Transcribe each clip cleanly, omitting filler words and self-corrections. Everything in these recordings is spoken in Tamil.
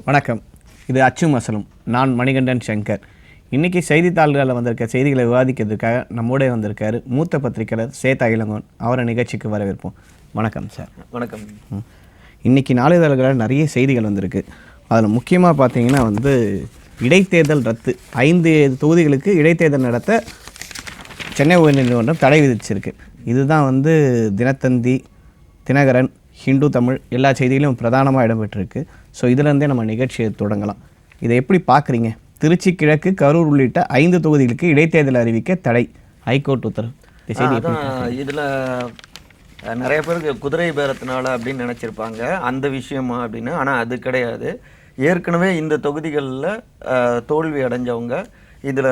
வணக்கம். இது அச்சும் அசலும். நான் மணிகண்டன் சங்கர். இன்றைக்கி செய்தித்தாள்களில் வந்திருக்க செய்திகளை விவாதிக்கிறதுக்காக நம்மோடே வந்திருக்காரு மூத்த பத்திரிகையாளர் சேத் இளங்கோவன். அவரை நிகழ்ச்சிக்கு வரவேற்போம். வணக்கம் சார். வணக்கம். இன்றைக்கி நாளிதழ்களில் நிறைய செய்திகள் வந்திருக்கு. அதில் முக்கியமாக பார்த்தீங்கன்னா இடைத்தேர்தல் ரத்து, 5 தொகுதிகளுக்கு இடைத்தேர்தல் நடத்த சென்னை உயர்நீதிமன்றம் தடை விதிச்சிருக்கு. இதுதான் தினத்தந்தி, தினகரன், ஹிந்து தமிழ் எல்லா செய்திகளும் பிரதானமாக இடம்பெற்றிருக்கு. ஸோ இதிலேருந்தே நம்ம நிகழ்ச்சியை தொடங்கலாம். இதை எப்படி பார்க்குறீங்க? திருச்சி கிழக்கு, கரூர் உள்ளிட்ட 5 தொகுதிகளுக்கு இடைத்தேர்தல் அறிவிக்க தடை, ஹைகோர்ட் உத்தரவு. இதில் நிறைய பேருக்கு குதிரை பேரத்தினால அப்படின்னு நினச்சிருப்பாங்க அந்த விஷயமா அப்படின்னு. ஆனால் அது கிடையாது. ஏற்கனவே இந்த தொகுதிகளில் தோல்வி அடைஞ்சவங்க இதில்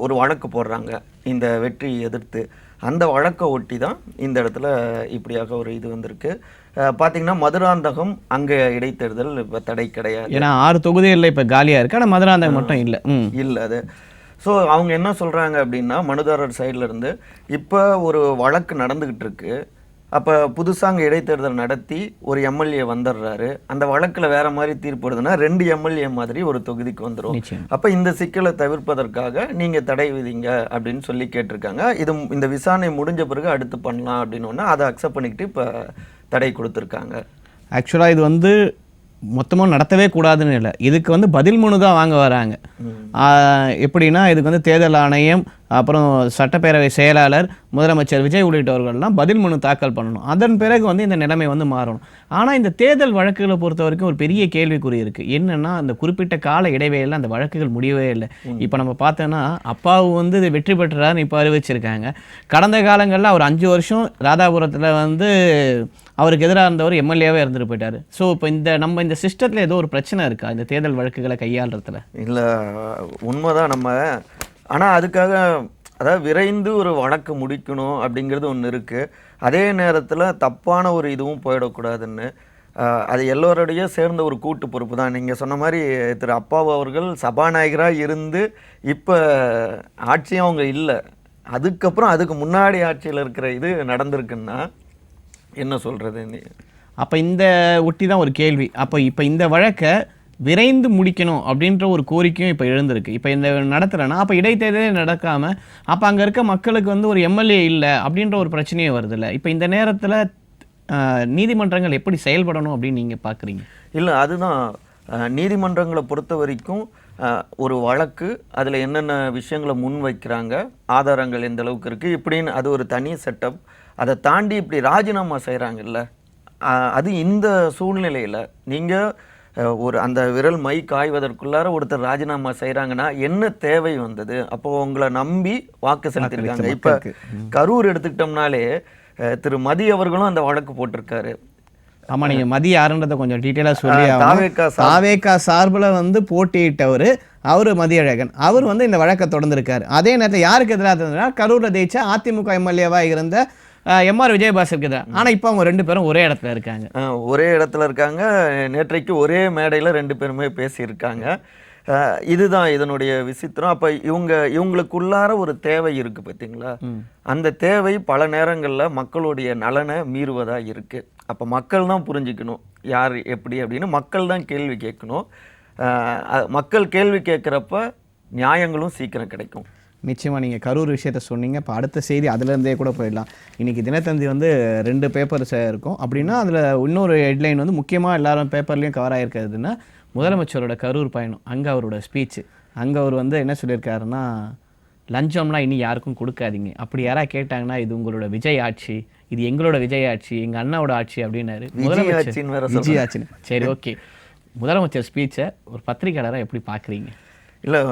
ஒரு வழக்கு போடுறாங்க இந்த வெற்றியை எதிர்த்து. அந்த வழக்கை ஒட்டி தான் இந்த இடத்துல இப்படியாக ஒரு இது வந்திருக்கு. பார்த்தீங்கன்னா மதுராந்தகம் அங்கே இடைத்தேர்தல் இப்போ தடை கிடையாது. ஏன்னா 6 தொகுதிகளில் இப்போ காலியாக இருக்குது. ஆனால் மதுராந்தகம் மட்டும் இல்லை அது. ஸோ அவங்க என்ன சொல்கிறாங்க அப்படின்னா, மனுதாரர் சைட்லேருந்து இப்போ ஒரு வழக்கு நடந்துக்கிட்டு இருக்கு. அப்போ புதுசாக அங்கே இடைத்தேர்தல் நடத்தி ஒரு எம்எல்ஏ வந்துடுறாரு. அந்த வழக்கில் வேறு மாதிரி தீர்ப்பு வருதுன்னா 2 எம்எல்ஏ மாதிரி ஒரு தொகுதிக்கு வந்துடும். அப்போ இந்த சிக்கலை தவிர்ப்பதற்காக நீங்கள் தடை விதிங்க அப்படின்னு சொல்லி கேட்டிருக்காங்க. இந்த விசாரணை முடிஞ்ச பிறகு அடுத்து பண்ணலாம் அப்படின்னு அதை அக்செப்ட் பண்ணிக்கிட்டு இப்போ தடை கொடுத்துருக்காங்க. ஆக்சுவலாக இது மொத்தமாக நடத்தவே கூடாதுன்னு இல்லை, இதுக்கு பதில் மனு தான் வாங்க வராங்க. எப்படின்னா இதுக்கு தேர்தல் ஆணையம், அப்புறம் சட்டப்பேரவை செயலாளர், முதலமைச்சர் விஜய் உள்ளிட்டவர்கள்லாம் பதில் மனு தாக்கல் பண்ணணும். அதன் பிறகு இந்த நிலைமை மாறணும். ஆனால் இந்த தேர்தல் வழக்குகளை பொறுத்த வரைக்கும் ஒரு பெரிய கேள்விக்குறி இருக்குது. என்னென்னா அந்த குறிப்பிட்ட கால இடைவெளியில் அந்த வழக்குகள் முடியவே இல்லை. இப்போ நம்ம பார்த்தோன்னா அப்பாவு இது வெற்றி பெற்றாருன்னு இப்போ அறிவிச்சிருக்காங்க. கடந்த காலங்களில் அவர் 5 வருஷம் ராதாபுரத்தில் அவருக்கு எதிராக இருந்தவர் எம்எல்ஏவே இருந்துட்டு போயிட்டார். ஸோ இப்போ நம்ம இந்த சிஸ்டத்தில் ஏதோ ஒரு பிரச்சனை இருக்கா இந்த தேர்தல் வழக்குகளை கையாளுறதுல? இல்லை, உண்மைதான். ஆனால் அதுக்காக அதாவது விரைந்து ஒரு வழக்கு முடிக்கணும் அப்படிங்கிறது ஒன்று இருக்குது. அதே நேரத்தில் தப்பான ஒரு இதுவும் போயிடக்கூடாதுன்னு அது எல்லோருடைய சேர்ந்த ஒரு கூட்டு பொறுப்பு தான். நீங்கள் சொன்ன மாதிரி திரு அப்பாவு அவர்கள் சபாநாயகராக இருந்து இப்போ ஆட்சியும் அவங்க இல்லை, அதுக்கப்புறம் அதுக்கு முன்னாடி ஆட்சியில் இருக்கிற இது நடந்திருக்குன்னா என்ன சொல்கிறது? அப்போ இந்த ஒட்டி தான் ஒரு கேள்வி. இப்போ இந்த வழக்கை விரைந்து முடிக்கணும் அப்படின்ற ஒரு கோரிக்கையும் இப்போ எழுந்திருக்கு. இப்போ இந்த நடத்துகிறேன்னா அப்போ இடைத்தேர்தலே நடக்காமல் அப்போ அங்கே இருக்க மக்களுக்கு ஒரு எம்எல்ஏ இல்லை அப்படின்ற ஒரு பிரச்சனையே வருதில்ல. இப்போ இந்த நேரத்தில் நீதிமன்றங்கள் எப்படி செயல்படணும் அப்படின்னு நீங்கள் பார்க்குறீங்க? இல்லை, அதுதான் நீதிமன்றங்களை பொறுத்த வரைக்கும் ஒரு வழக்கு அதில் என்னென்ன விஷயங்களை முன் வைக்கிறாங்க, ஆதாரங்கள் எந்த அளவுக்கு இருக்குது இப்படின்னு அது ஒரு தனி செட்டப். அதை தாண்டி இப்படி ராஜினாமா செய்கிறாங்கல்ல, அது இந்த சூழ்நிலையில் நீங்கள் அந்த விரல் மை காய்வதற்குள்ளார ஒருத்தர் ராஜினாமா செய்கிறாங்கன்னா என்ன தேவை வந்தது? அப்போ உங்களை நம்பி வாக்கு செலுத்திருக்காங்க. இப்போ கரூர் எடுத்துக்கிட்டோம்னாலே திரு மதி அவர்களும் அந்த வழக்கு போட்டிருக்காரு. ஆமாம், நீங்கள் மதி யாருன்றதை கொஞ்சம் டீட்டெயிலாக சொல்லி. தாவேகா சார்பில் போட்டியிட்டவர் அவர் மதியழகன், அவர் இந்த வழக்கை தொடர்ந்துருக்காரு. அதே நேரத்தில் யாருக்கு எதிராக இருந்ததுன்னா கரூரில் ஜெயிச்ச அதிமுக எம்எல்ஏவாக இருந்த எம்ஆர் விஜயபாஸ்கருக்கு தான். ஆனால் இப்போ அவங்க 2 பேரும் ஒரே இடத்துல இருக்காங்க. நேற்றைக்கு ஒரே மேடையில் 2 பேருமே பேசியிருக்காங்க. இதுதான் இதனுடைய விசித்திரம். அப்போ இவங்களுக்குள்ளார ஒரு தேவை இருக்குது பார்த்தீங்களா? அந்த தேவை பல நேரங்களில் மக்களுடைய நலனை மீறுவதாக இருக்குது. அப்போ மக்கள் தான் புரிஞ்சுக்கணும் யார் எப்படி அப்படின்னு. மக்கள் தான் கேள்வி கேட்கணும். மக்கள் கேள்வி கேட்குறப்ப நியாயங்களும் சீக்கிரம் கிடைக்கும். நிச்சயமாக நீங்கள் கரூர் விஷயத்தை சொன்னீங்க. இப்போ அடுத்த செய்தி அதுலேருந்தே கூட போயிடலாம். இன்றைக்கி தினத்தந்தி 2 பேப்பர்ஸ் இருக்கும். அப்படின்னா அதில் இன்னொரு ஹெட்லைன் முக்கியமாக எல்லாரும் பேப்பர்லேயும் கவர் ஆகிருக்கிறதுனா முதலமைச்சரோட கரூர் பயணம். அங்கே அவரோட ஸ்பீச்சு, அங்கே அவர் என்ன சொல்லியிருக்காருன்னா, லஞ்சம்லாம் இனி யாருக்கும் கொடுக்காதீங்க, அப்படி யாராவது கேட்டாங்கன்னா இது உங்களோட விஜய் ஆட்சி, இது எங்களோட விஜய் ஆட்சி, எங்கள் அண்ணாவோட ஆட்சி அப்படின்னாரு. விஜய் ஆட்சின்னு. சரி, ஓகே. முதலமைச்சர் ஸ்பீச்சை ஒரு பத்திரிகையாளராக எப்படி பார்க்குறீங்க? இல்லை,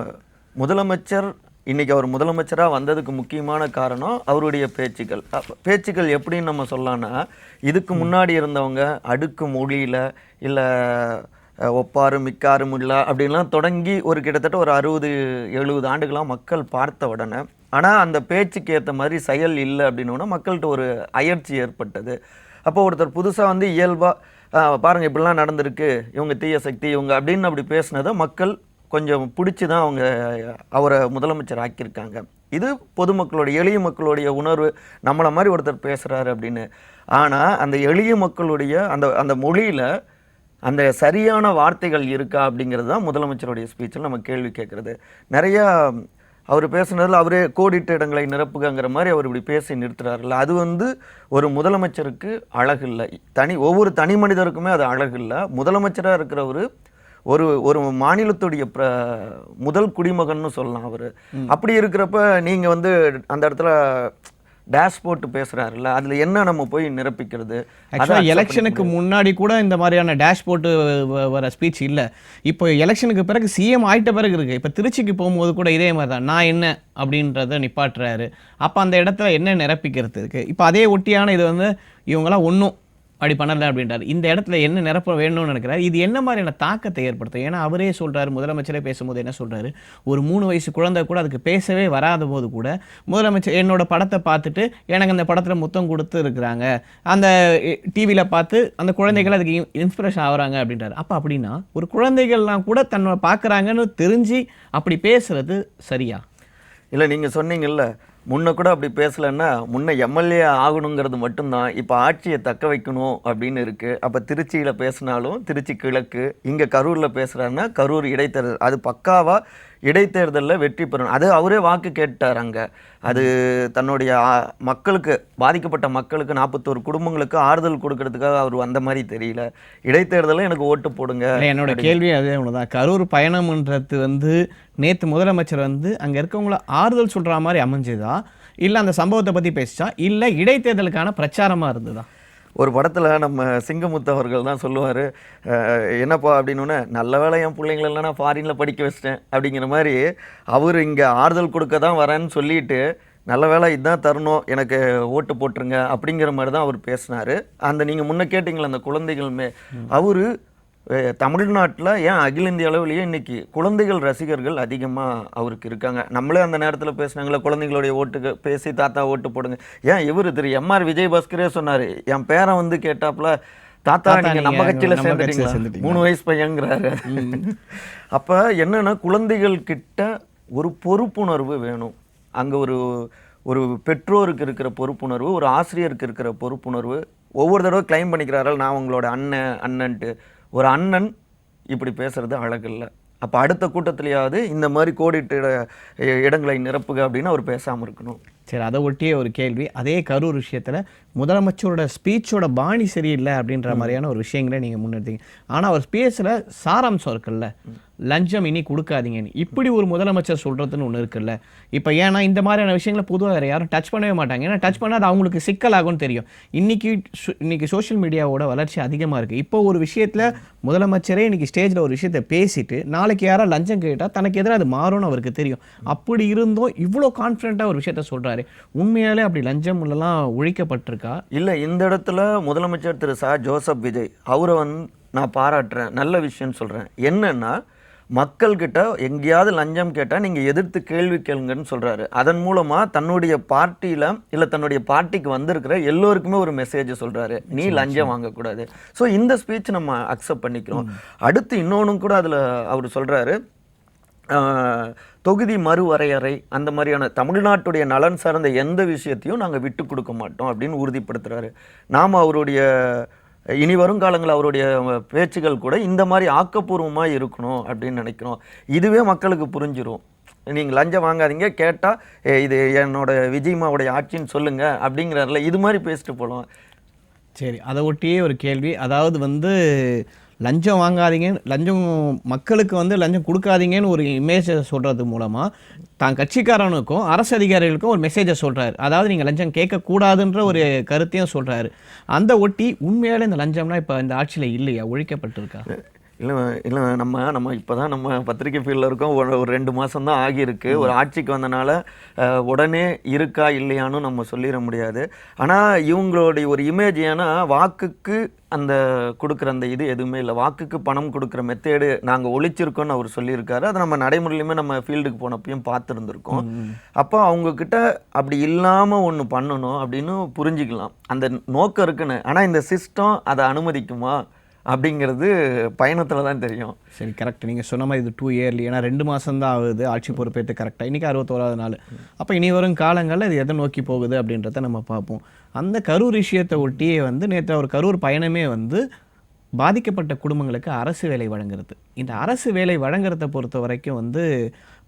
முதலமைச்சர் இன்றைக்கி அவர் முதலமைச்சராக வந்ததுக்கு முக்கியமான காரணம் அவருடைய பேச்சுக்கள் எப்படின்னு நம்ம சொல்லலாம்னா, இதுக்கு முன்னாடி இருந்தவங்க அடுக்கு மொழியில் இல்லை ஒப்பாரு மிக்காரு முல்லா அப்படின்லாம் தொடங்கி கிட்டத்தட்ட ஒரு 60-70 ஆண்டுகளாக மக்கள் பார்த்த உடனே, ஆனால் அந்த பேச்சுக்கு ஏற்ற மாதிரி செயல் இல்லை அப்படின்னோன்னா மக்கள்கிட்ட ஒரு அயற்சி ஏற்பட்டது. அப்போ ஒருத்தர் புதுசாக இயல்பாக பாருங்கள் இப்படிலாம் நடந்திருக்கு, இவங்க தீய சக்தி இவங்க அப்படின்னு அப்படி பேசினதை மக்கள் கொஞ்சம் பிடிச்சி தான் அவரை முதலமைச்சர் ஆக்கியிருக்காங்க. இது பொதுமக்களுடைய எளிய மக்களுடைய உணர்வு, நம்மளை மாதிரி ஒருத்தர் பேசுகிறாரு அப்படின்னு. ஆனால் அந்த எளிய மக்களுடைய அந்த மொழியில் அந்த சரியான வார்த்தைகள் இருக்கா அப்படிங்கிறது தான் முதலமைச்சருடைய ஸ்பீச்சில் நம்ம கேள்வி கேட்குறது. நிறையா அவர் பேசுனதில் அவரே கோடிட்ட இடங்களை நிரப்புகங்கிற மாதிரி அவர் இப்படி பேசி நிறுத்துறாருல்ல, அது வந்து ஒரு முதலமைச்சருக்கு அழகு இல்லை. ஒவ்வொரு தனி மனிதருக்குமே அது அழகு இல்லை. முதலமைச்சராக இருக்கிறவர் ஒரு மாநிலத்துடைய முதல் குடிமகன்னு சொல்லலாம் அவர். அப்படி இருக்கிறப்ப நீங்கள் வந்து அந்த இடத்துல டேஷ் போட்டு பேசுறாருல்ல, அதுல என்ன நம்ம போய் நிரப்பிக்கிறது? ஆக்சுவலாக எலெக்ஷனுக்கு முன்னாடி கூட இந்த மாதிரியான டேஷ் போட்டு வர ஸ்பீச் இல்லை. இப்போ எலெக்ஷனுக்கு பிறகு சிஎம் ஆயிட்ட பிறகு இருக்கு. இப்போ திருச்சிக்கு போகும்போது கூட இதே மாதிரி தான், நான் என்ன அப்படின்றத நிப்பாட்டுறாரு. அப்போ அந்த இடத்துல என்ன நிரப்பிக்கிறது இருக்கு? இப்போ அதே ஒட்டியான இது வந்து இவங்களாம் ஒன்றும் அப்படி பண்ணலை அப்படின்றாரு. இந்த இடத்துல என்ன நிரப்ப வேணும்னு நினைக்கிறாரு. இது என்ன மாதிரியான தாக்கத்தை ஏற்படுத்தும்? ஏன்னா அவரே சொல்றாரு, முதலமைச்சரே பேசும்போது என்ன சொல்றாரு, ஒரு 3 வயசு குழந்தை கூட அதுக்கு பேசவே வராத போது கூட முதலமைச்சர் என்னோட படத்தை பார்த்துட்டு எனக்கு அந்த படத்தில் முத்தம் கொடுத்து இருக்கிறாங்க, அந்த டிவியில் பார்த்து அந்த குழந்தைகள் அதுக்கு இன்ஸ்பிரேஷன் ஆகுறாங்க அப்படின்றாரு. அப்போ அப்படின்னா ஒரு குழந்தைகள்லாம் கூட தன்னோட பார்க்குறாங்கன்னு தெரிஞ்சு அப்படி பேசுறது சரியா? இல்லை, நீங்கள் சொன்னீங்கல்ல முன்ன கூட அப்படி பேசலைன்னா முன்ன எம்எல்ஏ ஆகணுங்கிறது மட்டும்தான், இப்போ ஆட்சியை தக்க வைக்கணும் அப்படின்னு இருக்குது. அப்போ திருச்சியில் பேசினாலும் திருச்சி கிழக்கு, இங்கே கரூரில் பேசுகிறாருன்னா கரூர் இடைத்தேர்தல், அது பக்காவாக இடைத்தேர்தலில் வெற்றி பெறணும். அது அவரே வாக்கு கேட்டார் அங்கே. அது தன்னுடைய மக்களுக்கு, பாதிக்கப்பட்ட மக்களுக்கு 41 குடும்பங்களுக்கு ஆறுதல் கொடுக்கறதுக்காக அவர் அந்த மாதிரி தெரியல. இடைத்தேர்தலில் எனக்கு ஓட்டு போடுங்க. என்னோட கேள்வி அதே ஒன்றுதான். கரூர் பயணம்ன்றது வந்து நேற்று முதலமைச்சர் வந்து அங்கே இருக்கவங்கள ஆறுதல் சொல்கிற மாதிரி அமைஞ்சுதா, இல்லை அந்த சம்பவத்தை பற்றி பேசிச்சா, இல்லை இடைத்தேர்தலுக்கான பிரச்சாரமாக இருந்ததா? ஒரு படத்தில் நம்ம சிங்கமுத்து அவர்கள் தான் சொல்லுவார், என்னப்பா அப்படின்னோடனே, நல்ல வேலை என் பிள்ளைங்களெல்லாம் நான் ஃபாரினில் படிக்க வச்சிட்டேன் அப்படிங்கிற மாதிரி அவர் இங்கே ஆறுதல் கொடுக்க தான் வரேன்னு சொல்லிட்டு, நல்ல வேலை இதுதான் தரணும், எனக்கு ஓட்டு போட்டுருங்க அப்படிங்கிற மாதிரி தான் அவர் பேசினார். அந்த நீங்கள் முன்ன கேட்டிங்களே அந்த குழந்தைகளுமே, அவர் தமிழ்நாட்டில் ஏன் அகில இந்திய அளவிலேயே இன்றைக்கி குழந்தைகள் ரசிகர்கள் அதிகமாக அவருக்கு இருக்காங்க. நம்மளே அந்த நேரத்தில் பேசினாங்களே, குழந்தைகளுடைய ஓட்டுக்கு பேசி தாத்தா ஓட்டு போடுங்க. ஏன் இவர் திரு எம்ஆர் விஜயபாஸ்கரே சொன்னார், என் பேரன் வந்து கேட்டாப்புல, தாத்தா நீங்கள் நம்ம கட்சியில் சேர்ந்துட்டீங்களா, 3 வயசு பையங்கிறாரு. அப்போ என்னென்னா, குழந்தைகள் கிட்ட ஒரு பொறுப்புணர்வு வேணும். அங்கே ஒரு பெற்றோருக்கு இருக்கிற பொறுப்புணர்வு, ஒரு ஆசிரியருக்கு இருக்கிற பொறுப்புணர்வு. ஒவ்வொரு தடவை கிளைம் பண்ணிக்கிறார்கள், நான் உங்களோட அண்ணன்ட்டு. ஒரு அண்ணன் இப்படி பேசுறது அழகில்லை. அப்போ அடுத்த கூட்டத்திலேயாவது இந்த மாதிரி கோடிட்டு இடங்களை நிரப்புக அப்படின்னு அவர் பேசாமல் இருக்கணும். சரி, அதை ஒட்டியே ஒரு கேள்வி. அதே கரூர் விஷயத்தில் முதலமைச்சரோட ஸ்பீச்சோட பாணி சரியில்லை அப்படின்ற மாதிரியான ஒரு விஷயங்களே நீங்கள் முன்னெடுத்தீங்க. ஆனால் அவர் ஸ்பீச்சில் சாராம்சம் இருக்குல்ல, லஞ்சம் இனி கொடுக்காதீங்கன்னு, இப்படி ஒரு முதலமைச்சர் சொல்கிறதுன்னு ஒன்று இருக்குல்ல. இப்போ ஏன்னா இந்த மாதிரியான விஷயங்களை பொதுவாக வேறு யாரும் டச் பண்ணவே மாட்டாங்க. ஏன்னா டச் பண்ணால் அது அவங்களுக்கு சிக்கலாகும்னு தெரியும். இன்னைக்கு சோஷியல் மீடியாவோட வளர்ச்சி அதிகமாக இருக்குது. இப்போ ஒரு விஷயத்தில் முதலமைச்சரே இன்னைக்கு ஸ்டேஜில் ஒரு விஷயத்தை பேசிட்டு நாளைக்கு யாராவது லஞ்சம் கேட்டால் தனக்கு எதிராக அது மாறும்னு அவருக்கு தெரியும். அப்படி இருந்தும் இவ்வளோ கான்ஃபிடென்ட்டாக ஒரு விஷயத்த சொல்கிறாரு. உண்மையாலே அப்படி லஞ்சம் எல்லாம் ஒழிக்கப்பட்டிருக்கா? இல்லை, இந்த இடத்துல முதலமைச்சர் திரு ஜோசப் விஜய் அவரை நான் பாராட்டுறேன், நல்ல விஷயம்னு சொல்கிறேன். என்னன்னா, மக்கள்கிட்ட எங்கேயாவது லஞ்சம் கேட்டால் நீங்கள் எதிர்த்து கேள்வி கேளுங்கன்னு சொல்கிறாரு. அதன் மூலமாக தன்னுடைய பார்ட்டியில் இல்லை தன்னுடைய பார்ட்டிக்கு வந்திருக்கிற எல்லோருக்குமே ஒரு மெசேஜ் சொல்கிறாரு, நீ லஞ்சம் வாங்கக்கூடாது. ஸோ இந்த ஸ்பீச் நம்ம அக்செப்ட் பண்ணிக்கிறோம். அடுத்து இன்னொன்று கூட அதில் அவர் சொல்கிறாரு, தொகுதி மறுவரையறை, அந்த மாதிரியான தமிழ்நாட்டுடைய நலன் சார்ந்த எந்த விஷயத்தையும் நாங்கள் விட்டு கொடுக்க மாட்டோம் அப்படின்னு உறுதிப்படுத்துகிறாரு. நாம் அவருடைய இனி வருங்காலங்கள் அவருடைய பேச்சுகள் கூட இந்த மாதிரி ஆக்கப்பூர்வமாக இருக்கணும் அப்படின்னு நினைக்கிறோம். இதுவே மக்களுக்கு புரிஞ்சிடும். நீங்கள் லஞ்சம் வாங்காதீங்க, கேட்டால் இது என்னோட விஜயமாவுடைய ஆட்சின்னு சொல்லுங்கள் அப்படிங்கிறாருல, இது மாதிரி பேசிட்டு போகலாம். சரி, அதை ஒட்டியே ஒரு கேள்வி. அதாவது வந்து லஞ்சம் வாங்காதீங்க, லஞ்சம் மக்களுக்கு வந்து லஞ்சம் கொடுக்காதீங்கன்னு ஒரு இமேஜை சொல்கிறது மூலமாக தான் கட்சிக்காரனுக்கும் அரசு அதிகாரிகளுக்கும் ஒரு மெசேஜை சொல்கிறாரு. அதாவது நீங்கள் லஞ்சம் கேட்கக்கூடாதுன்ற ஒரு கருத்தையும் சொல்கிறாரு. அந்த ஒட்டி உண்மையாலே இந்த லஞ்சம்னா இப்போ இந்த ஆட்சியில் இல்லையா, ஒழிக்கப்பட்டிருக்கா? இல்லை நம்ம இப்போ தான் நம்ம பத்திரிகை ஃபீல்டில் இருக்கோம். ஒரு 2 மாதம் தான் ஆகியிருக்கு. ஒரு ஆட்சிக்கு வந்தனால உடனே இருக்கா இல்லையான்னு நம்ம சொல்லிட முடியாது. ஆனால் இவங்களுடைய ஒரு இமேஜ், ஏன்னா வாக்குக்கு அந்த கொடுக்குற அந்த இது எதுவுமே இல்லை. வாக்குக்கு பணம் கொடுக்குற மெத்தேடு நாங்கள் ஒழிச்சிருக்கோன்னு அவர் சொல்லியிருக்காரு. அதை நம்ம நடைமுறையிலுமே நம்ம ஃபீல்டுக்கு போனப்பையும் பார்த்துருந்துருக்கோம். அப்போ அவங்கக்கிட்ட அப்படி இல்லாமல் ஒன்று பண்ணணும் அப்படின்னு புரிஞ்சுக்கலாம், அந்த நோக்கம் இருக்குன்னு. ஆனால் இந்த சிஸ்டம் அதை அனுமதிக்குமா அப்படிங்கிறது பயணத்தில் தான் தெரியும். சரி, கரெக்ட். நீங்கள் சொன்ன மாதிரி இது 2 இயர்லி, ஏன்னா 2 மாதம் தான் ஆகுது ஆட்சி பொறுப்பேற்று. கரெக்டாக இன்றைக்கி 61வது நாள். அப்போ இனி வரும் காலங்களில் இது எதை நோக்கி போகுது அப்படின்றத நம்ம பார்ப்போம். அந்த கரூர் விஷயத்தை ஒட்டியே வந்து நேற்று அவர் கரூர் பயணமே வந்து பாதிக்கப்பட்ட குடும்பங்களுக்கு அரசு வேலை வழங்குறது. இந்த அரசு வேலை வழங்குறத பொறுத்த வரைக்கும் வந்து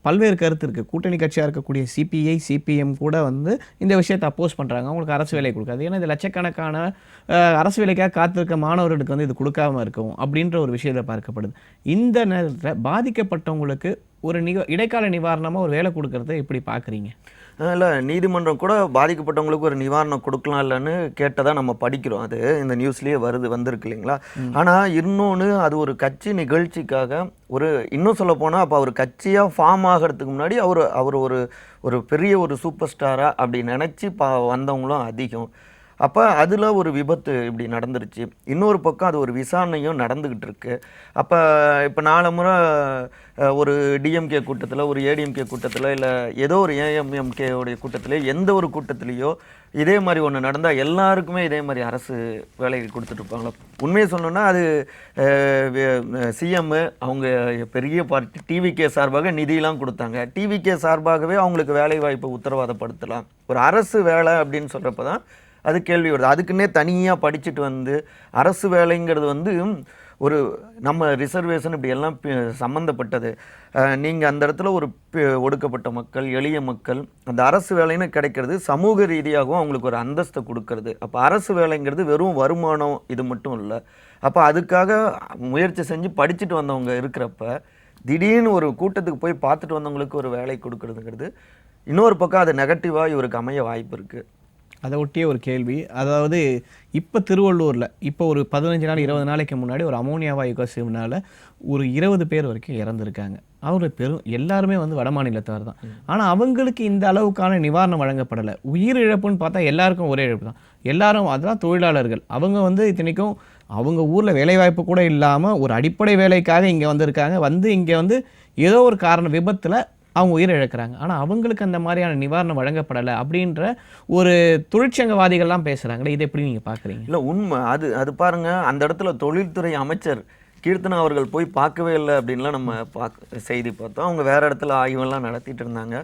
பல்வேறு கருத்து இருக்குது. கூட்டணி கட்சியாக இருக்கக்கூடிய சிபிஐ, சிபிஎம் கூட வந்து இந்த விஷயத்தை அப்போஸ் பண்ணுறாங்க. அவங்களுக்கு அரசு வேலை கொடுக்காது. ஏன்னா இது லட்சக்கணக்கான அரசு வேலைக்காக காத்திருக்க மாணவர்களுக்கு வந்து இது கொடுக்காம இருக்கும் அப்படின்ற ஒரு விஷயத்தில் பார்க்கப்படுது. இந்த நேரத்தில் பாதிக்கப்பட்டவங்களுக்கு ஒரு இடைக்கால நிவாரணமாக ஒரு வேலை கொடுக்கறத எப்படி பார்க்குறீங்க? இல்லை, நீதிமன்றம் கூட பாதிக்கப்பட்டவங்களுக்கு ஒரு நிவாரணம் கொடுக்கலாம் இல்லைன்னு கேட்டதா நம்ம படிக்கிறோம். அது இந்த நியூஸ்லேயே வந்திருக்கு இல்லைங்களா? ஆனால் இன்னொன்று, அது ஒரு கட்சி நிகழ்ச்சிக்காக இன்னும் சொல்ல போனால் அப்போ அவர் கட்சியாக ஃபார்ம் ஆகிறதுக்கு முன்னாடி அவர் ஒரு பெரிய ஒரு சூப்பர் ஸ்டாராக அப்படி நினச்சி வந்தவங்களும் அதிகம். அப்போ அதில் ஒரு விபத்து இப்படி நடந்துருச்சு. இன்னொரு பக்கம் அது ஒரு விசாரணையும் நடந்துக்கிட்டு இருக்கு. அப்போ இப்போ 4 முறை ஒரு டிஎம்கே கூட்டத்தில், ஒரு ஏடிஎம்கே கூட்டத்தில், இல்லை ஏதோ ஒரு ஏஎம்எம்கேவுடைய கூட்டத்தில், எந்த ஒரு கூட்டத்திலேயோ இதே மாதிரி ஒன்று நடந்தால் எல்லாருக்குமே இதே மாதிரி அரசு வேலைக்கு கொடுத்துட்ருப்பாங்களா? உண்மையை சொல்லணுன்னா அது சிஎம் அவங்க பெரிய பார்ட்டி டிவிகே சார்பாக நிதியெலாம் கொடுத்தாங்க. டிவிகே சார்பாகவே அவங்களுக்கு வேலை வாய்ப்பை உத்தரவாதப்படுத்தலாம். ஒரு அரசு வேலை அப்படின்னு சொல்கிறப்ப தான் அது கேள்வி வருது. அதுக்குன்னே தனியாக படிச்சுட்டு வந்து அரசு வேலைங்கிறது வந்து ஒரு நம்ம ரிசர்வேஷன் இப்படி எல்லாம் சம்மந்தப்பட்டது. நீங்கள் அந்த இடத்துல ஒரு ஒடுக்கப்பட்ட மக்கள், எளிய மக்கள், அந்த அரசு வேலைன்னு கிடைக்கிறது சமூக ரீதியாகவும் அவங்களுக்கு ஒரு அந்தஸ்தை கொடுக்கறது. அப்போ அரசு வேலைங்கிறது வெறும் வருமானம் இது மட்டும் இல்லை. அப்போ அதுக்காக முயற்சி செஞ்சு படிச்சுட்டு வந்தவங்க இருக்கிறப்ப திடீர்னு ஒரு கூட்டத்துக்கு போய் பார்த்துட்டு வந்தவங்களுக்கு ஒரு வேலை கொடுக்கறதுங்கிறது இன்னொரு பக்கம் அது நெகட்டிவாக இவருக்கு அமைய வாய்ப்பு இருக்குது. அதை ஒட்டிய ஒரு கேள்வி. அதாவது இப்போ திருவள்ளூரில் இப்போ ஒரு 15 நாள் 20 நாளைக்கு முன்னாடி ஒரு அமோனியா வாயு கசிவுனால ஒரு 20 பேர் வரைக்கும் இறந்துருக்காங்க. அவர் எல்லாருமே வந்து வட மாநிலத்தவர் தான். ஆனால் அவங்களுக்கு இந்த அளவுக்கான நிவாரணம் வழங்கப்படலை. உயிரிழப்புன்னு பார்த்தா எல்லாருக்கும் ஒரே இழப்பு தான். எல்லாரும் அதெல்லாம் தொழிலாளர்கள். அவங்க வந்து இத்தனைக்கும் அவங்க ஊரில் வேலைவாய்ப்பு கூட இல்லாமல் ஒரு அடிப்படை வேலைக்காக இங்கே வந்திருக்காங்க. வந்து இங்கே வந்து ஏதோ ஒரு காரணம் விபத்தில் அவங்க உயிரை இழக்கிறாங்க. ஆனால் அவங்களுக்கு அந்த மாதிரியான நிவாரணம் வழங்கப்படலை அப்படின்ற ஒரு தொழிற்சங்கவாதிகள்லாம் பேசுகிறாங்களே, இதை எப்படி நீங்கள் பார்க்குறீங்க? இல்லை, உண்மை அது பாருங்கள், அந்த இடத்துல தொழில்துறை அமைச்சர் கீர்த்தனா அவர்கள் போய் பார்க்கவே இல்லை அப்படின்லாம் நம்ம செய்தி பார்த்தோம். அவங்க வேறு இடத்துல ஆய்வெல்லாம் நடத்திட்டு இருந்தாங்க.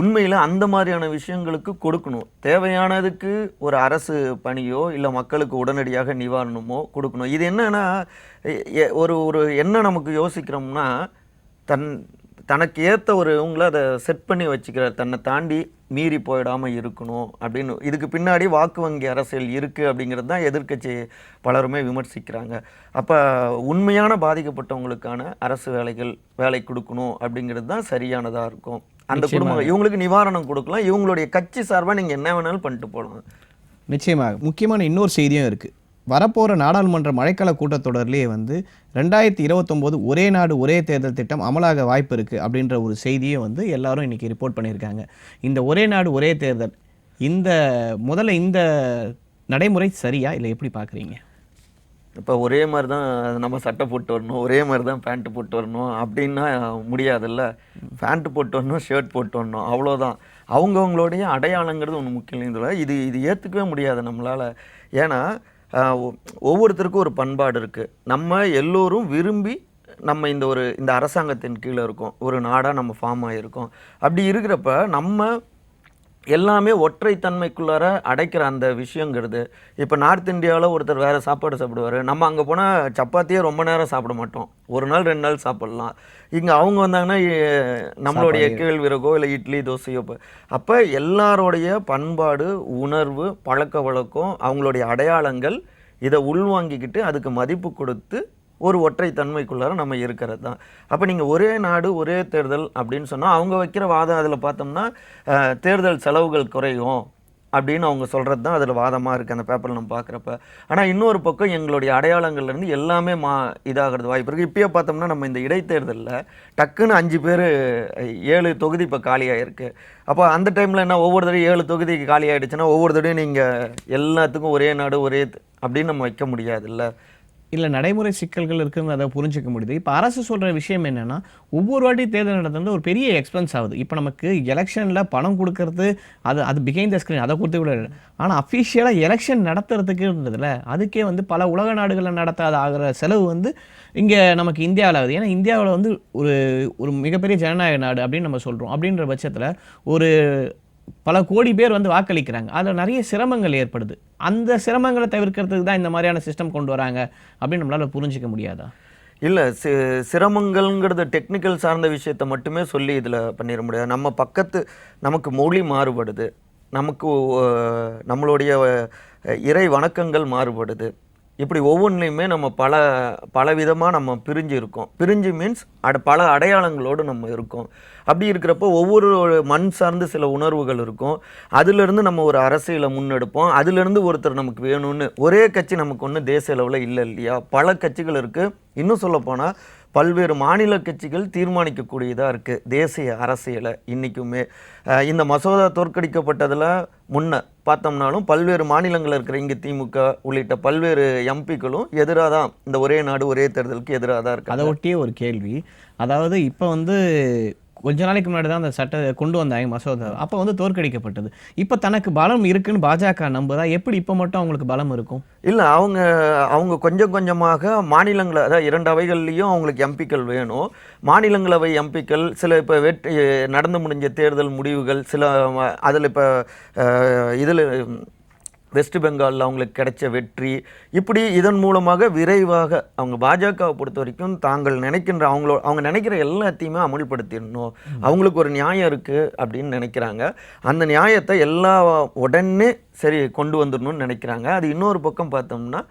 உண்மையில் அந்த மாதிரியான விஷயங்களுக்கு கொடுக்கணும். தேவையானதுக்கு ஒரு அரசு பணியோ இல்லை மக்களுக்கு உடனடியாக நிவாரணமோ கொடுக்கணும். இது என்னன்னா ஒரு என்ன நமக்கு யோசிக்கிறோம்னா, தனக்கு ஏற்ற உங்களை அதை செட் பண்ணி வச்சுக்கிறார். தன்னை தாண்டி மீறி போயிடாமல் இருக்கணும் அப்படின்னு. இதுக்கு பின்னாடி வாக்கு வங்கி அரசியல் இருக்குது அப்படிங்கிறது தான் எதிர்க்கட்சி பலருமே விமர்சிக்கிறாங்க. அப்போ உண்மையான பாதிக்கப்பட்டவங்களுக்கான அரசு வேலை கொடுக்கணும் அப்படிங்கிறது தான் சரியானதாக இருக்கும். அந்த குடும்பம் இவங்களுக்கு நிவாரணம் கொடுக்கலாம். இவங்களுடைய கட்சி சார்பாக நீங்கள் என்ன வேணாலும் பண்ணிட்டு போகலாம். நிச்சயமாக. முக்கியமான இன்னொரு செய்தியும் இருக்குது. வரப்போகிற நாடாளுமன்ற மழைக்கால கூட்டத்தொடர்லேயே வந்து 2029 ஒரே நாடு ஒரே தேர்தல் திட்டம் அமலாக வாய்ப்பு இருக்குது அப்படின்ற ஒரு செய்தியை வந்து எல்லாரும் இன்றைக்கி ரிப்போர்ட் பண்ணியிருக்காங்க. இந்த ஒரே நாடு ஒரே தேர்தல் முதல்ல இந்த நடைமுறை சரியா இல்லை எப்படி பார்க்குறீங்க? இப்போ ஒரே மாதிரி தான் நம்ம சட்டை போட்டு வரணும், ஒரே மாதிரி தான் பேண்ட்டு போட்டு வரணும் அப்படின்னா முடியாதுல்ல. பேண்ட்டு போட்டு வரணும், ஷர்ட் போட்டு வரணும், அவ்வளோதான். அவங்கவுங்களுடைய அடையாளங்கிறது ஒன்று முக்கியம் இல்லைங்களா? இது ஏற்றுக்கவே முடியாது நம்மளால். ஏன்னா ஒவ்வொருத்தருக்கும் ஒரு பண்பாடு இருக்குது. நம்ம எல்லோரும் விரும்பி நம்ம இந்த அரசாங்கத்தின் கீழே இருக்கோம், ஒரு நாடாக நம்ம ஃபார்ம் ஆகியிருக்கோம். அப்படி இருக்கிறப்ப நம்ம எல்லாமே ஒற்றைத்தன்மைக்குள்ளார அடைக்கிற அந்த விஷயங்கிறது. இப்போ நார்த் இந்தியாவில் ஒருத்தர் வேறு சாப்பாடு சாப்பிடுவார். நம்ம அங்கே போனால் சப்பாத்தியே ரொம்ப நேரம் சாப்பிட மாட்டோம், 1 நாள் 2 நாள் சாப்பிட்லாம். இங்கே அவங்க வந்தாங்கன்னா நம்மளுடைய கேழ்விறகோ இல்லை இட்லி தோசையோ. அப்போ எல்லாரோடைய பண்பாடு, உணர்வு, பழக்க வழக்கம், அவங்களுடைய அடையாளங்கள் இதை உள்வாங்கிக்கிட்டு அதுக்கு மதிப்பு கொடுத்து ஒரு ஒற்றைத்தன்மைக்குள்ளார நம்ம இருக்கிறது தான். அப்போ நீங்கள் ஒரே நாடு ஒரே தேர்தல் அப்படின்னு சொன்னால் அவங்க வைக்கிற வாதம் அதில் பார்த்தோம்னா தேர்தல் செலவுகள் குறையும் அப்படின்னு அவங்க சொல்கிறது தான் அதில் வாதமாக இருக்குது அந்த பேப்பரில் நம்ம பார்க்குறப்ப. ஆனால் இன்னொரு பக்கம் எங்களுடைய அடையாளங்கள்லேருந்து எல்லாமே இதாகிறது வாய்ப்பு இருக்குது. இப்போயே பார்த்தோம்னா நம்ம இந்த இடைத்தேர்தலில் டக்குன்னு 5 பேர் 7 தொகுதி இப்போ காலியாகிருக்கு. அப்போ அந்த டைமில் என்ன, ஒவ்வொரு தடையும் 7 தொகுதிக்கு காலி ஆகிடுச்சுன்னா ஒவ்வொரு தடையும் நீங்கள் எல்லாத்துக்கும் ஒரே நாடு ஒரே அப்படின்னு நம்ம வைக்க முடியாதுல்ல. இல்லை, நடைமுறை சிக்கல்கள் இருக்குன்னு அதை புரிஞ்சிக்க முடியுது. இப்போ அரசு சொல்கிற விஷயம் என்னென்னா, ஒவ்வொரு வாட்டி தேர்தல் நடத்துறது ஒரு பெரிய எக்ஸ்பென்ஸ் ஆகுது. இப்போ நமக்கு எலெக்ஷனில் பணம் கொடுக்கறது அது பிஹைண்ட் த ஸ்க்ரீன், அதை கொடுத்து விட. ஆனால் அஃபிஷியலாக எலெக்ஷன் நடத்துறதுக்குன்றதுல அதுக்கே வந்து பல உலக நாடுகளில் நடத்தாத ஆகிற செலவு வந்து இங்கே நமக்கு இந்தியாவில் ஆகுது. ஏன்னா இந்தியாவில் வந்து ஒரு மிகப்பெரிய ஜனநாயக நாடு அப்படின்னு நம்ம சொல்கிறோம். அப்படின்ற பட்சத்தில் ஒரு பல கோடி பேர் வந்து வாக்களிக்கிறாங்க. அதில் நிறைய சிரமங்கள் ஏற்படுது. அந்த சிரமங்களை தவிர்க்கிறதுக்கு தான் இந்த மாதிரியான சிஸ்டம் கொண்டு வராங்க அப்படின்னு நம்மளால் புரிஞ்சிக்க முடியாதா? இல்லை, சிரமங்கள்ங்கிறது டெக்னிக்கல் சார்ந்த விஷயத்தை மட்டுமே சொல்லி இதில் பண்ணிட முடியாது. நமக்கு மொழி மாறுபடுது, நமக்கு நம்மளுடைய இறை வணக்கங்கள் மாறுபடுது. இப்படி ஒவ்வொன்றிலையுமே நம்ம பல விதமாக நம்ம பிரிஞ்சு இருக்கோம். பிரிஞ்சு மீன்ஸ் பல அடையாளங்களோடு நம்ம இருக்கோம். அப்படி இருக்கிறப்போ ஒவ்வொரு மண் சார்ந்து சில உணர்வுகள் இருக்கும். அதிலிருந்து நம்ம ஒரு அரசியலை முன்னெடுப்போம். அதிலிருந்து ஒருத்தர் நமக்கு வேணும்னு ஒரே கட்சி நமக்கு ஒன்று தேசிய அளவில் இல்லை இல்லையா? பல கட்சிகள் இருக்குது. இன்னும் சொல்லப்போனால் பல்வேறு மாநில கட்சிகள் தீர்மானிக்கக்கூடியதாக இருக்குது தேசிய அரசியலை இன்றைக்குமே. இந்த மசோதா தோற்கடிக்கப்பட்டதில் முன்ன பார்த்தோம்னாலும் பல்வேறு மாநிலங்களில் இருக்கிற இங்கே திமுக உள்ளிட்ட பல்வேறு எம்பிக்களும் எதிராக தான், இந்த ஒரே நாடு ஒரே தேர்தலுக்கு எதிராக தான் இருக்குது. அதை ஒட்டியே ஒரு கேள்வி. அதாவது இப்போ வந்து கொஞ்ச நாளைக்கு முன்னாடி தான் அந்த சட்டத்தை கொண்டு வந்தாங்க மசோதா. அப்போ வந்து தோற்கடிக்கப்பட்டது. இப்போ தனக்கு பலம் இருக்குன்னு பாஜக நம்புதா? எப்படி இப்போ மட்டும் அவங்களுக்கு பலம் இருக்கும்? இல்லை, அவங்க கொஞ்சம் கொஞ்சமாக மாநிலங்களை, அதாவது 2 அவைகள்லேயும் அவங்களுக்கு எம்பிக்கள் வேணும். மாநிலங்களவை எம்பிக்கள் சில இப்போ நடந்து முடிஞ்ச தேர்தல் முடிவுகள் சில அதில் இப்போ இதில் வெஸ்ட் பெங்காலில் அவங்களுக்கு கிடைச்ச வெற்றி, இப்படி இதன் மூலமாக விரைவாக அவங்க பாஜகவை பொறுத்த வரைக்கும் தாங்கள் நினைக்கின்ற அவங்க நினைக்கிற எல்லாத்தையுமே அமல்படுத்திடணும். அவங்களுக்கு ஒரு நியாயம் இருக்குது அப்படின்னு நினைக்கிறாங்க. அந்த நியாயத்தை உடனே சரி கொண்டு வந்துடணும்னு நினைக்கிறாங்க. அது இன்னொரு பக்கம் பார்த்தோம்னா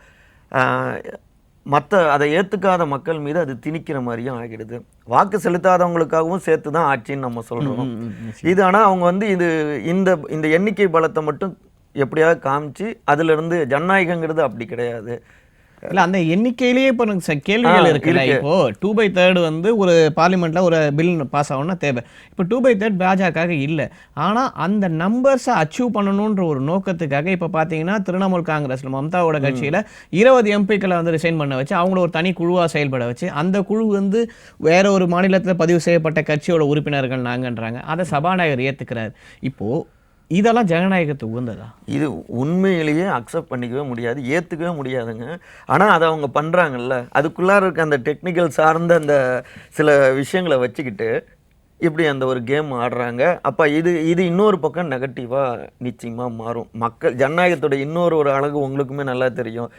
அதை ஏற்றுக்காத மக்கள் மீது அது திணிக்கிற மாதிரியும் ஆகிடுது. வாக்கு செலுத்தாதவங்களுக்காகவும் சேர்த்து தான் ஆட்சின்னு நம்ம சொல்கிறோம். இது ஆனால் அவங்க வந்து இந்த எண்ணிக்கை பலத்தை மட்டும் எப்படியாவது காமிச்சு அதிலிருந்து ஜனநாயகங்கிறது அப்படி கிடையாது. இல்லை, அந்த எண்ணிக்கையிலேயே இப்போ கேள்விகள் இருக்குல்ல. இப்போ 2/3 வந்து ஒரு பார்லிமெண்ட்ல ஒரு பில் பாஸ் ஆகணும்னா தேவை. இப்போ 2/3 பாஜக இல்லை. ஆனால் அந்த நம்பர்ஸை அச்சீவ் பண்ணணுன்ற ஒரு நோக்கத்துக்காக இப்போ பார்த்தீங்கன்னா திரிணாமுல் காங்கிரஸ்ல மம்தாவோட கட்சியில் 20 எம்பிக்களை வந்து ரிசைன் பண்ண வச்சு அவங்கள ஒரு தனி குழுவாக செயல்பட வச்சு அந்த குழு வந்து வேற ஒரு மாநிலத்தில் பதிவு செய்யப்பட்ட கட்சியோட உறுப்பினர்கள் நாங்கன்றாங்க. அதை சபாநாயகர் ஏற்றுக்கிறார். இப்போது இதெல்லாம் ஜனநாயகத்துக்கு உகந்ததா? இது உண்மையிலேயே அக்செப்ட் பண்ணிக்கவே முடியாது, ஏற்றுக்கவே முடியாதுங்க. ஆனால் அதை அவங்க பண்ணுறாங்கல்ல, அதுக்குள்ளார இருக்க அந்த டெக்னிக்கல் சார்ந்த அந்த சில விஷயங்களை வச்சுக்கிட்டு இப்படி அந்த ஒரு கேம் ஆடுறாங்க. அப்போ இது இன்னொரு பக்கம் நெகட்டிவாக நிச்சயமாக மாறும். ஜனநாயகத்தோட இன்னொரு அழகு உங்களுக்குமே நல்லா தெரியும்.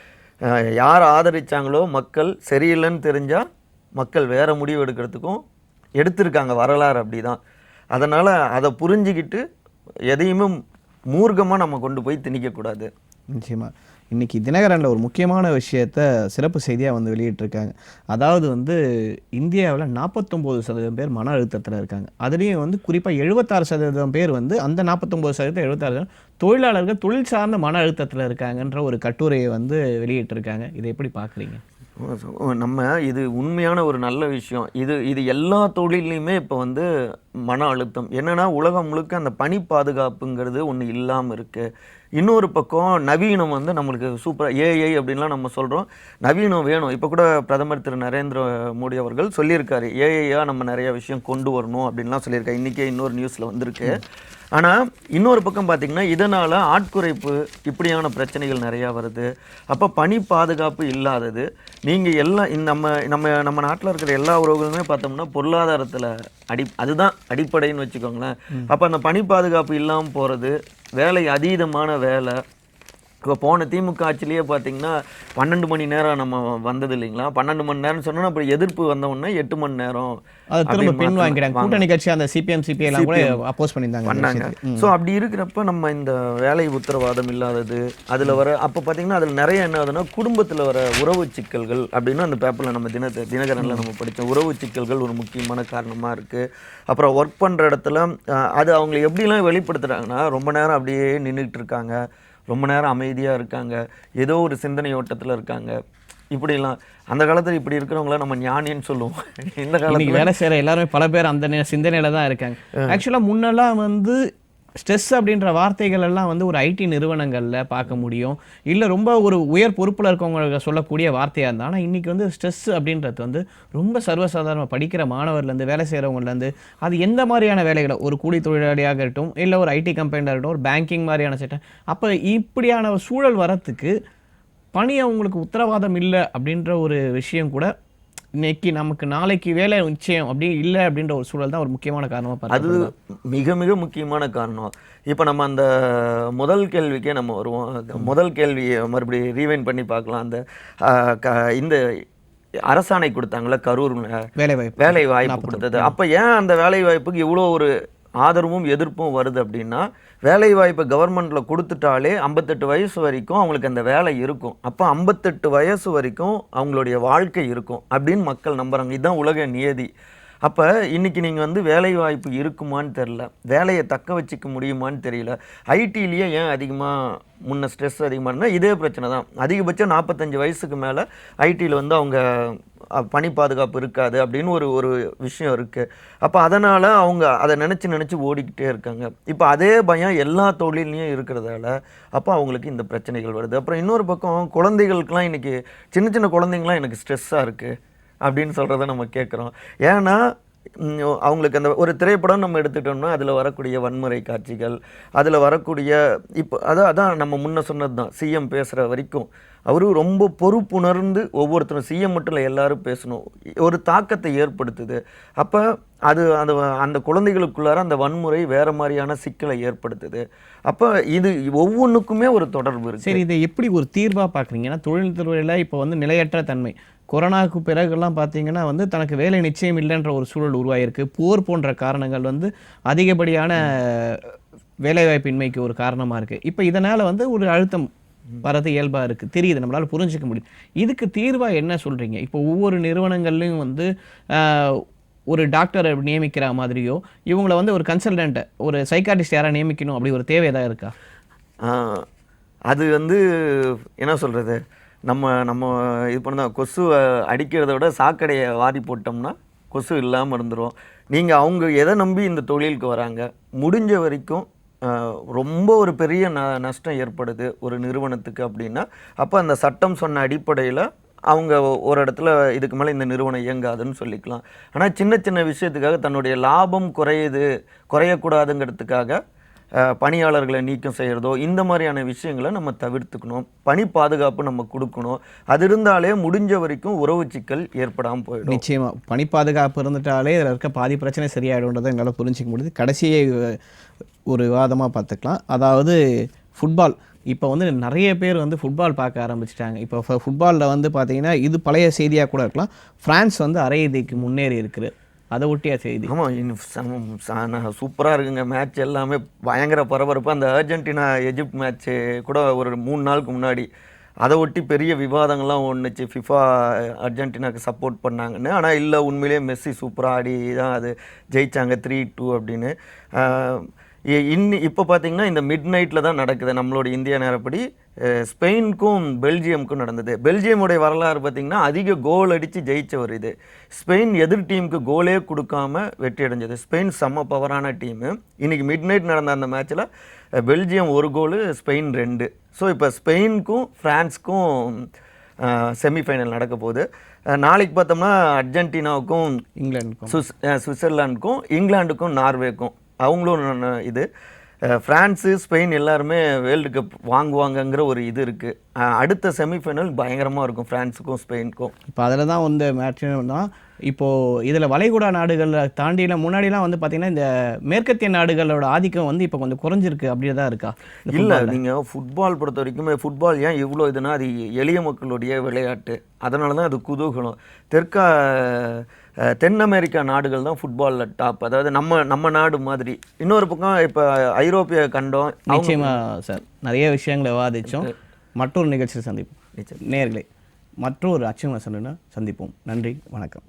யார் ஆதரித்தாங்களோ மக்கள் சரியில்லைன்னு தெரிஞ்சால் மக்கள் வேறு முடிவு எடுக்கிறதுக்கும் எடுத்திருக்காங்க. வரலாறு அப்படி தான். அதனால் அதை புரிஞ்சுக்கிட்டு எதையுமே மூர்க்கமாக நம்ம கொண்டு போய் திணிக்கக்கூடாது. நிச்சயமாக இன்றைக்கி தினகரனில் ஒரு முக்கியமான விஷயத்தை சிறப்பு செய்தியாக வந்து வெளியிட்டிருக்காங்க. அதாவது வந்து இந்தியாவில் 49% பேர் மன அழுத்தத்தில் இருக்காங்க. அதுலேயும் வந்து குறிப்பாக 76% பேர் வந்து அந்த 49% 76% தொழிலாளர்கள் தொழில் சார்ந்த மன அழுத்தத்தில் இருக்காங்கன்ற ஒரு கட்டுரையை வந்து வெளியிட்டிருக்காங்க. இதை எப்படி பார்க்குறீங்க? இது உண்மையான ஒரு நல்ல விஷயம். இது எல்லா தொழிலையுமே இப்போ வந்து மன அழுத்தம் என்னென்னா உலகம் முழுக்க அந்த பணி பாதுகாப்புங்கிறது ஒன்று இல்லாமல் இருக்குது. இன்னொரு பக்கம் நவீனம் வந்து நம்மளுக்கு சூப்பராக ஏஐ அப்படின்லாம் நம்ம சொல்கிறோம். நவீனம் வேணும். இப்போ கூட பிரதமர் திரு நரேந்திர மோடி அவர்கள் சொல்லியிருக்காரு, ஏஐயாக நம்ம நிறைய விஷயம் கொண்டு வரணும் அப்படின்லாம் சொல்லியிருக்காரு. இன்றைக்கே இன்னொரு நியூஸில் வந்திருக்கு. ஆனால் இன்னொரு பக்கம் பார்த்திங்கன்னா இதனால் ஆட்குறைப்பு இப்படியான பிரச்சனைகள் நிறையா வருது. அப்போ பணி பாதுகாப்பு இல்லாதது நீங்கள் எல்லாம் நம்ம நாட்டில் இருக்கிற எல்லா உறவுகளுமே பார்த்தோம்னா பொருளாதாரத்தில் அதுதான் அடிப்படைன்னு வச்சுக்கோங்களேன். அப்போ அந்த பணி பாதுகாப்பு இல்லாமல் போகிறது, வேலை அதீதமான வேலை. இப்போ போன திமுக ஆட்சிலேயே பார்த்தீங்கன்னா 12 மணி நேரம் நம்ம வந்தது இல்லைங்களா? 12 மணி நேரம் சொன்னோன்னா அப்புறம் எதிர்ப்பு வந்தோடனே 8 மணி நேரம் பின் வாங்கிட்டாங்க. கூட்டணி கட்சி அந்த சிபிஎம் சிபிஐலாம் கூட அப்போஸ் பண்ணாங்க. ஸோ அப்படி இருக்கிறப்ப நம்ம இந்த வேலை உத்தரவாதம் இல்லாதது அதில் வர அப்போ பார்த்தீங்கன்னா அதில் நிறைய என்ன ஆகுதுன்னா குடும்பத்தில் வர உறவு சிக்கல்கள் அப்படின்னு அந்த பேப்பரில் நம்ம தினகரனில் நம்ம படித்தோம். உறவு சிக்கல்கள் ஒரு முக்கியமான காரணமாக இருக்குது. அப்புறம் ஒர்க் பண்ணுற இடத்துல அது அவங்களை எப்படிலாம் வெளிப்படுத்துகிறாங்கன்னா ரொம்ப நேரம் அப்படியே நின்றுட்டு இருக்காங்க, ரொம்ப நேரம் அமைதியாக இருக்காங்க, ஏதோ ஒரு சிந்தனை ஓட்டத்தில் இருக்காங்க. இப்படிலாம் அந்த காலத்தில் இப்படி இருக்கிறவங்கள நம்ம ஞானின்னு சொல்லுவோம். இந்த காலத்தில் வேலை செய்கிற எல்லாருமே பல பேர் அந்த சிந்தனையில் தான் இருக்காங்க. ஆக்சுவலாக முன்னெல்லாம் வந்து ஸ்ட்ரெஸ் அப்படின்ற வார்த்தைகள் எல்லாம் வந்து ஒரு ஐடி நிறுவனங்களில் பார்க்க முடியும், இல்லை ரொம்ப ஒரு உயர் பொறுப்பில் இருக்கவங்களுக்கு சொல்லக்கூடிய வார்த்தையாக இருந்தால். ஆனால் இன்றைக்கி வந்து ஸ்ட்ரெஸ் அப்படின்றது வந்து ரொம்ப சர்வசாதாரணமாக படிக்கிற மாணவர்லேருந்து வேலை செய்கிறவங்கலேருந்து அது எந்த மாதிரியான வேலைகளை ஒரு கூலி தொழிலாளியாக இருக்கட்டும், இல்லை ஒரு ஐடி கம்பெனியாக இருக்கட்டும், ஒரு பேங்கிங் மாதிரியான செட்டை. அப்போ இப்படியான சூழல் வரத்துக்கு பணி அவங்களுக்கு உத்தரவாதம் இல்லை அப்படின்ற ஒரு விஷயம் கூட இன்னைக்கு நமக்கு நாளைக்கு வேலை நிச்சயம் அப்படி இல்லை அப்படின்ற ஒரு சூழல் தான் ஒரு முக்கியமான காரணமாக அது மிக மிக முக்கியமான காரணம். இப்போ நம்ம அந்த முதல் கேள்விக்கே நம்ம வருவோம். முதல் கேள்வியை மறுபடியும் ரீவைண்ட் பண்ணி பார்க்கலாம். அந்த இந்த அரசாணை கொடுத்தாங்களே கரூர்ல வேலை வாய்ப்பு கொடுத்தது. அப்போ ஏன் அந்த வேலை வாய்ப்புக்கு இவ்வளோ ஒரு ஆதரவும் எதிர்ப்பும் வருது அப்படின்னா, வேலை வாய்ப்பை கவர்மெண்ட்டில் கொடுத்துட்டாலே 58 வயசு வரைக்கும் அவங்களுக்கு அந்த வேலை இருக்கும். அப்போ 58 வயசு வரைக்கும் அவங்களுடைய வாழ்க்கை இருக்கும் அப்படின்னு மக்கள் நம்புகிறாங்க. இதுதான் உலக நியதி. அப்போ இன்றைக்கி நீங்கள் வந்து வேலை வாய்ப்பு இருக்குமான்னு தெரில, வேலையை தக்க வச்சுக்க முடியுமான்னு தெரியல. ஐடிலேயே ஏன் அதிகமாக முன்ன ஸ்ட்ரெஸ் அதிகமாக இருந்தால் இதே பிரச்சனை தான். அதிகபட்சம் 45 வயசுக்கு மேலே ஐடியில் வந்து அவங்க பணி பாதுகாப்பு இருக்காது அப்படின்னு ஒரு விஷயம் இருக்குது. அப்போ அதனால் அவங்க அதை நினச்சி ஓடிக்கிட்டே இருக்காங்க. இப்போ அதே பயம் எல்லா தொழிலையும் இருக்கிறதால அப்போ அவங்களுக்கு இந்த பிரச்சனைகள் வருது. அப்புறம் இன்னொரு பக்கம் குழந்தைகளுக்கெலாம் இன்றைக்கி சின்ன சின்ன குழந்தைங்களாம் எனக்கு ஸ்ட்ரெஸ்ஸாக இருக்குது அப்படின்னு சொல்கிறத நம்ம கேட்குறோம். ஏன்னா அவங்களுக்கு அந்த ஒரு திரைப்படம் நம்ம எடுத்துட்டோம்னா அதில் வரக்கூடிய வன்முறை காட்சிகள், அதில் வரக்கூடிய இப்போ அதான் நம்ம முன்ன சொன்னது தான். சிஎம் பேசுகிற வரைக்கும் அவரு ரொம்ப பொறுப்புணர்ந்து ஒவ்வொருத்தரும், சிஎம் மட்டும் இல்லை எல்லாரும் பேசணும், ஒரு தாக்கத்தை ஏற்படுத்துது. அப்போ அந்த குழந்தைகளுக்குள்ளார அந்த வன்முறை வேறு மாதிரியான சிக்கலை ஏற்படுத்துது. அப்போ இது ஒவ்வொன்றுக்குமே ஒரு தொடர்பு இருக்குது. சரி, இதை எப்படி ஒரு தீர்வாக பார்க்குறீங்கன்னா, தொழில்துறையில் இப்போ வந்து நிலையற்ற தன்மை, கொரோனாவுக்கு பிறகுலாம் பார்த்தீங்கன்னா வந்து தனக்கு வேலை நிச்சயம் இல்லைன்ற ஒரு சூழல் உருவாகிருக்கு. போர் போன்ற காரணங்கள் வந்து அதிகப்படியான வேலைவாய்ப்பின்மைக்கு ஒரு காரணமாக இருக்குது. இப்போ இதனால் வந்து ஒரு அழுத்தம் வரது இயல்பாக இருக்குது, தெரியுது, நம்மளால் புரிஞ்சிக்க முடியும். இதுக்கு தீர்வாக என்ன சொல்கிறீங்க? இப்போ ஒவ்வொரு நிறுவனங்கள்லையும் வந்து ஒரு டாக்டரை நியமிக்கிற மாதிரியோ இவங்கள வந்து ஒரு கன்சல்டன்ட்டை, ஒரு சைக்காட்டிஸ்ட் யாராக நியமிக்கணும் அப்படி ஒரு தேவை ஏதாவது இருக்கா? அது வந்து என்ன சொல்கிறது, நம்ம இது பண்ணால் கொசு அடிக்கிறத விட சாக்கடையை வாரி போட்டோம்னா கொசு இல்லாமல் இருந்துடும். நீங்கள் அவங்க எதை நம்பி இந்த தொழிலுக்கு வராங்க, முடிஞ்ச வரைக்கும் ரொம்ப ஒரு பெரிய நஷ்டம் ஏற்படுது ஒரு நிறுவனத்துக்கு அப்படின்னா, அப்போ அந்த சட்டம் சொன்ன அடிப்படையில் அவங்க ஒரு இடத்துல இதுக்கு மேலே இந்த நிறுவனம் இயங்காதுன்னு சொல்லிக்கலாம். ஆனால் சின்ன சின்ன விஷயத்துக்காக தன்னுடைய லாபம் குறையக்கூடாதுங்கிறதுக்காக பணியாளர்களை நீக்கம் செய்கிறதோ இந்த மாதிரியான விஷயங்களை நம்ம தவிர்த்துக்கணும். பணி பாதுகாப்பு நம்ம கொடுக்கணும். அது இருந்தாலே முடிஞ்ச வரைக்கும் உறவு சிக்கல் ஏற்படாமல் போயிடும். நிச்சயமாக பணி பாதுகாப்பு இருந்துட்டாலே இதில் இருக்க பாதி பிரச்சனை சரியாயிடும்ன்றதை எங்களால் புரிஞ்சிக்க முடியுது. கடைசியே ஒரு விவாதமாக பார்த்துக்கலாம். அதாவது ஃபுட்பால், இப்போ வந்து நிறைய பேர் வந்து ஃபுட்பால் பார்க்க ஆரம்பிச்சிட்டாங்க. இப்போ ஃபுட்பாலில் வந்து பார்த்தீங்கன்னா இது பழைய செய்தியாக கூட இருக்கலாம், ஃப்ரான்ஸ் வந்து அரையிறுதிக்கு முன்னேறி இருக்குது. அதை ஒட்டியா செய்தி? ஆமாம், சூப்பராக இருக்குங்க. மேட்ச் எல்லாமே பயங்கர பரபரப்பு. அந்த அர்ஜென்டினா எஜிப்ட் மேட்ச்சு கூட ஒரு 3 நாளுக்கு முன்னாடி அதை ஒட்டி பெரிய விவாதங்கள்லாம் ஒன்றுச்சு. ஃபிஃபா அர்ஜென்டினாவுக்கு சப்போர்ட் பண்ணாங்கன்னு. ஆனால் இல்லை, உண்மையிலேயே மெஸ்ஸி சூப்பராக ஆடி தான் அது ஜெயித்தாங்க 3-2 அப்படின்னு. இப்போ பார்த்தீங்கன்னா இந்த மிட் நைட்டில் தான் நடக்குது நம்மளோட இந்திய நேரப்படி. ஸ்பெயினுக்கும் பெல்ஜியமுக்கும் நடந்தது. பெல்ஜியமுடைய வரலாறு பார்த்திங்கன்னா அதிக கோல் அடித்து ஜெயிச்சவர் இது. ஸ்பெயின் எதிர் டீமுக்கு கோலே கொடுக்காம வெற்றி அடைஞ்சது. ஸ்பெயின் செம்ம பவரான டீமு. இன்றைக்கி மிட் நைட் நடந்த அந்த மேட்ச்சில் பெல்ஜியம் 1 கோலு, ஸ்பெயின் 2. ஸோ இப்போ ஸ்பெயினுக்கும் ஃப்ரான்ஸுக்கும் செமிஃபைனல் நடக்க போகுது. நாளைக்கு பார்த்தோம்னா அர்ஜென்டினாவுக்கும் இங்கிலாந்துக்கும், சுவிட்சர்லாண்டுக்கும், இங்கிலாந்துக்கும், நார்வேக்கும் அவங்களும் இது. ஃப்ரான்ஸு ஸ்பெயின் எல்லாருமே வேர்ல்டு கப் வாங்குவாங்கங்கிற ஒரு இது இருக்குது. அடுத்த செமிஃபைனல் பயங்கரமாக இருக்கும் ஃப்ரான்ஸுக்கும் ஸ்பெயினுக்கும். இப்போ அதில் தான் வந்து மேட்ச் தான். இப்போது இதில் வளைகுடா நாடுகளை தாண்டிலாம் முன்னாடிலாம் வந்து பார்த்திங்கன்னா இந்த மேற்கத்திய நாடுகளோட ஆதிக்கம் வந்து இப்போ கொஞ்சம் குறைஞ்சிருக்கு, அப்படியே தான் இருக்கா? இல்லை, நீங்கள் ஃபுட்பால் பொறுத்த வரைக்குமே ஃபுட்பால் ஏன் இவ்வளோ இதுனா அது எளிய மக்களுடைய விளையாட்டு, அதனால தான் அது குதூகலம். தென் அமெரிக்கா நாடுகள் தான் ஃபுட்பாலில் டாப். அதாவது நம்ம நாடு மாதிரி. இன்னொரு பக்கம் இப்போ ஐரோப்பிய கண்டம். நிச்சயமாக சார், நிறைய விஷயங்களை விவாதித்தோம். மற்றொரு நிகழ்ச்சியில் சந்திப்போம் நேயர்களே. மற்றொரு அச்சுவ சந்திப்போம். நன்றி, வணக்கம்.